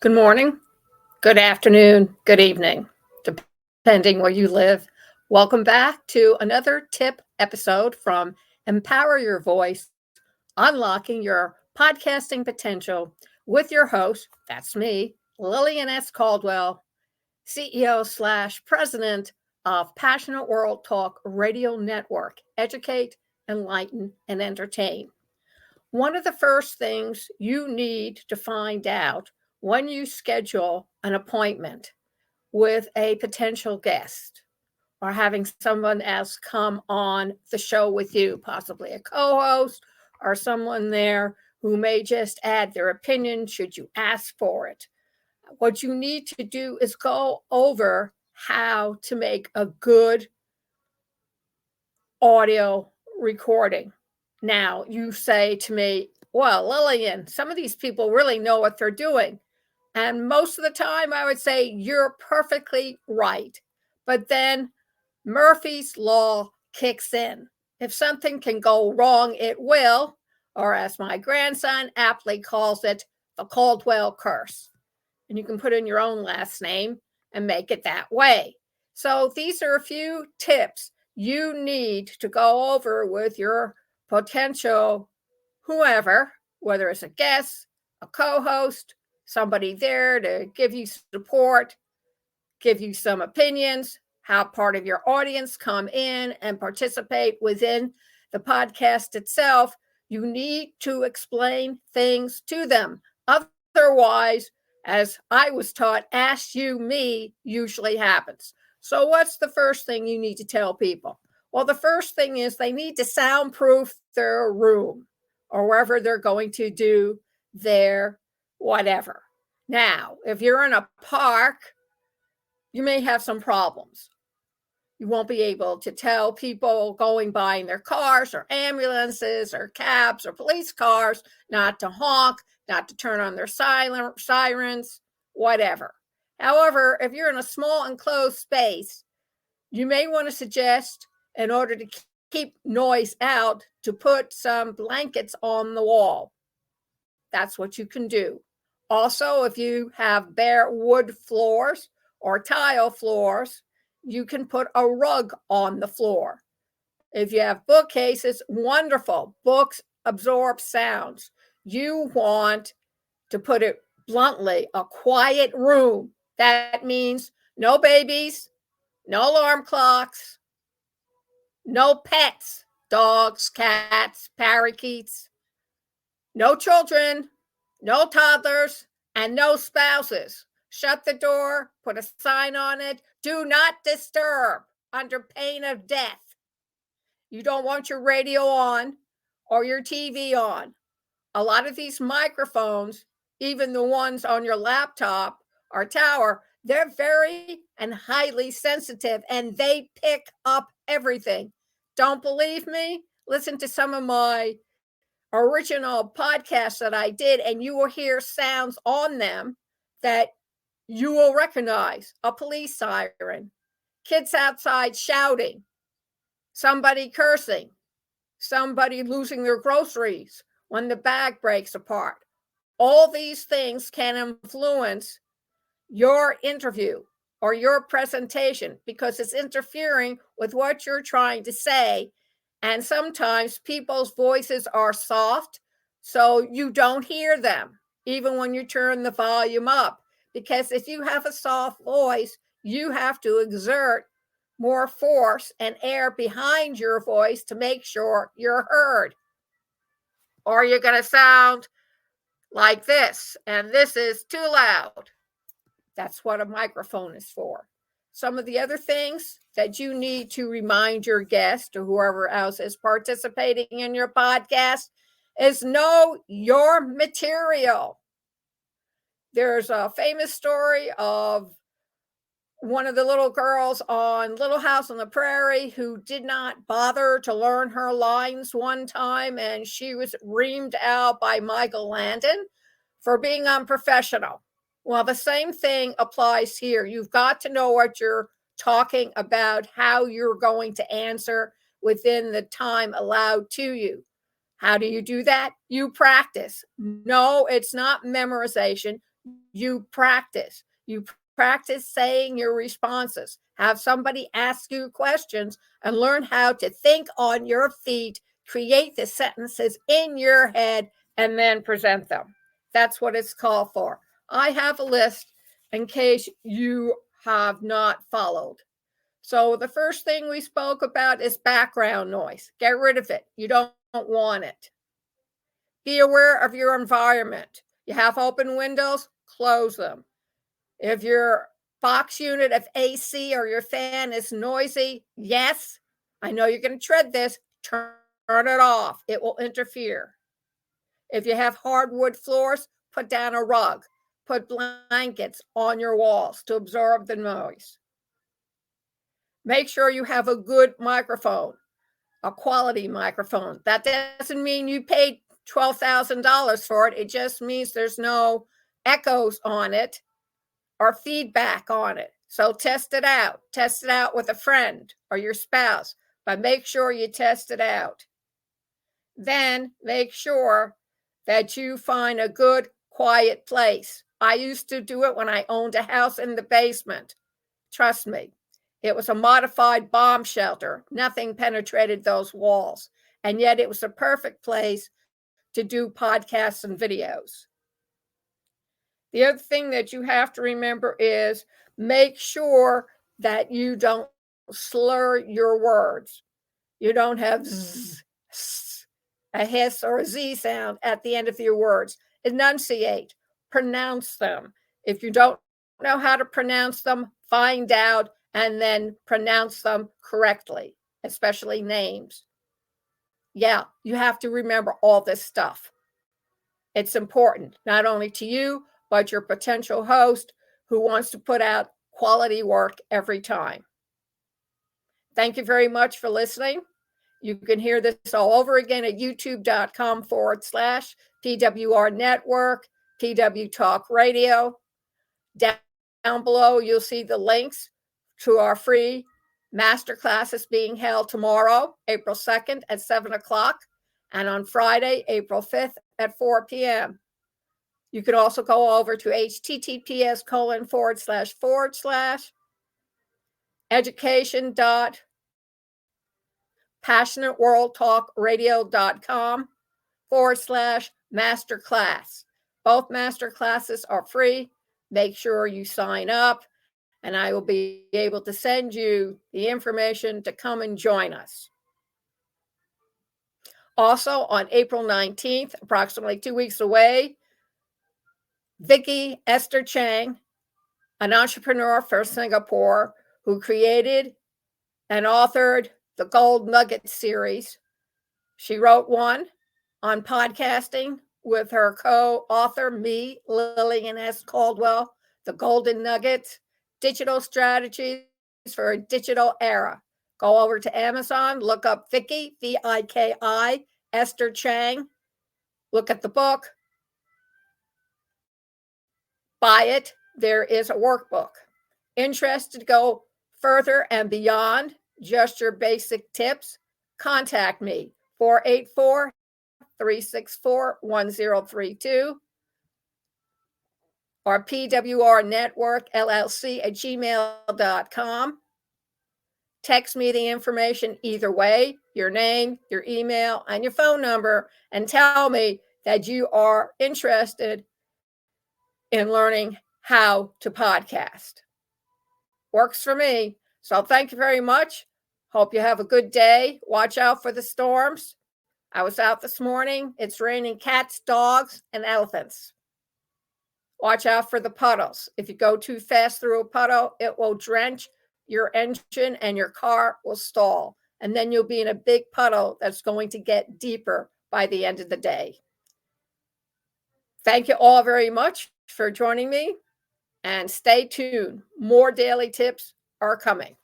Good morning, good afternoon, good evening, depending where you live. Welcome back to another tip episode from Empower Your Voice, Unlocking Your Podcasting Potential with your host, that's me, Lillian S. Caldwell, CEO/President of Passionate World Talk Radio Network. Educate, enlighten, and entertain. One of the first things you need to find out when you schedule an appointment with a potential guest or having someone else come on the show with you, possibly a co-host or someone there who may just add their opinion should you ask for it. What you need to do is go over how to make a good audio recording. Now, you say to me, well, Lillian, some of these people really know what they're doing. And most of the time, I would say you're perfectly right. But then Murphy's Law kicks in. If something can go wrong, it will, or as my grandson aptly calls it, the Caldwell curse. And you can put in your own last name and make it that way. So these are a few tips you need to go over with your potential whoever, whether it's a guest, a co-host, somebody there to give you support, give you some opinions, how part of your audience come in and participate within the podcast itself. You need to explain things to them. Otherwise, as I was taught, ask you me usually happens. So what's the first thing you need to tell people? Well, the first thing is they need to soundproof their room or wherever they're going to do their whatever. Now, if you're in a park, you may have some problems. You won't be able to tell people going by in their cars or ambulances or cabs or police cars not to honk, not to turn on their sirens, whatever. However, if you're in a small enclosed space, you may want to suggest, in order to keep noise out, to put some blankets on the wall. That's what you can do. Also, if you have bare wood floors or tile floors, you can put a rug on the floor. If you have bookcases, wonderful. Books absorb sounds. You want, to put it bluntly, a quiet room. That means no babies, no alarm clocks, no pets, dogs, cats, parakeets, no children, no toddlers, and no spouses. Shut the door, put a sign on it. Do not disturb under pain of death. You don't want your radio on or your TV on. A lot of these microphones, even the ones on your laptop or tower, they're very and highly sensitive and they pick up everything. Don't believe me? Listen to some of my original podcasts that I did, and you will hear sounds on them that you will recognize: a police siren, kids outside shouting, somebody cursing, somebody losing their groceries when the bag breaks apart. All these things can influence your interview or your presentation because it's interfering with what you're trying to say. And sometimes people's voices are soft, so you don't hear them, even when you turn the volume up. Because if you have a soft voice, you have to exert more force and air behind your voice to make sure you're heard. Or you're going to sound like this, and this is too loud. That's what a microphone is for. Some of the other things that you need to remind your guest or whoever else is participating in your podcast is know your material. There's a famous story of one of the little girls on Little House on the Prairie who did not bother to learn her lines one time, and she was reamed out by Michael Landon for being unprofessional. Well, the same thing applies here. You've got to know what you're talking about, how you're going to answer within the time allowed to you. How do you do that? You practice. No, it's not memorization. You practice. You practice saying your responses. Have somebody ask you questions and learn how to think on your feet, create the sentences in your head, and then present them. That's what it's called for. I have a list in case you have not followed. So the first thing we spoke about is background noise. Get rid of it. You don't want it. Be aware of your environment. You have open windows, close them. If your box unit of AC or your fan is noisy, yes, I know you're going to tread this, turn it off. It will interfere. If you have hardwood floors, put down a rug. Put blankets on your walls to absorb the noise. Make sure you have a good microphone, a quality microphone. That doesn't mean you paid $12,000 for it. It just means there's no echoes on it or feedback on it. So test it out. Test it out with a friend or your spouse, but make sure you test it out. Then make sure that you find a good, quiet place. I used to do it when I owned a house in the basement. Trust me, it was a modified bomb shelter. Nothing penetrated those walls. And yet it was a perfect place to do podcasts and videos. The other thing that you have to remember is make sure that you don't slur your words. You don't have zzz, a hiss or a Z sound at the end of your words. Enunciate, pronounce them. If you don't know how to pronounce them, find out and then pronounce them correctly, especially names. Yeah, you have to remember all this stuff. It's important, not only to you, but your potential host who wants to put out quality work every time. Thank you very much for listening. You can hear this all over again at youtube.com/PWR Network, PW Talk Radio. Down below, you'll see the links to our free master classes being held tomorrow, April 2nd at 7 o'clock, and on Friday, April 5th at 4 p.m. You can also go over to https://education.passionateworldtalkradio.com/masterclass. Both master classes are free. Make sure you sign up, and I will be able to send you the information to come and join us. Also, on April 19th, approximately 2 weeks away, Vicky Esther Chang, an entrepreneur from Singapore who created and authored the Gold Nugget series. She wrote one on podcasting with her co-author, me, Lillian S. Caldwell, The Golden Nuggets, Digital Strategies for a Digital Era. Go over to Amazon, look up Vicky, V-I-K-I, Esther Chang. Look at the book. Buy it. There is a workbook. Interested to go further and beyond just your basic tips? Contact me, 484-364-1032 or PWR Network LLC at gmail.com. Text me the information either way, your name, your email, and your phone number, and tell me that you are interested in learning how to podcast. Works for me. So thank you very much. Hope you have a good day. Watch out for the storms. I was out this morning. It's raining cats, dogs, and elephants. Watch out for the puddles. If you go too fast through a puddle, it will drench your engine and your car will stall. And then you'll be in a big puddle that's going to get deeper by the end of the day. Thank you all very much for joining me, and stay tuned. More daily tips are coming.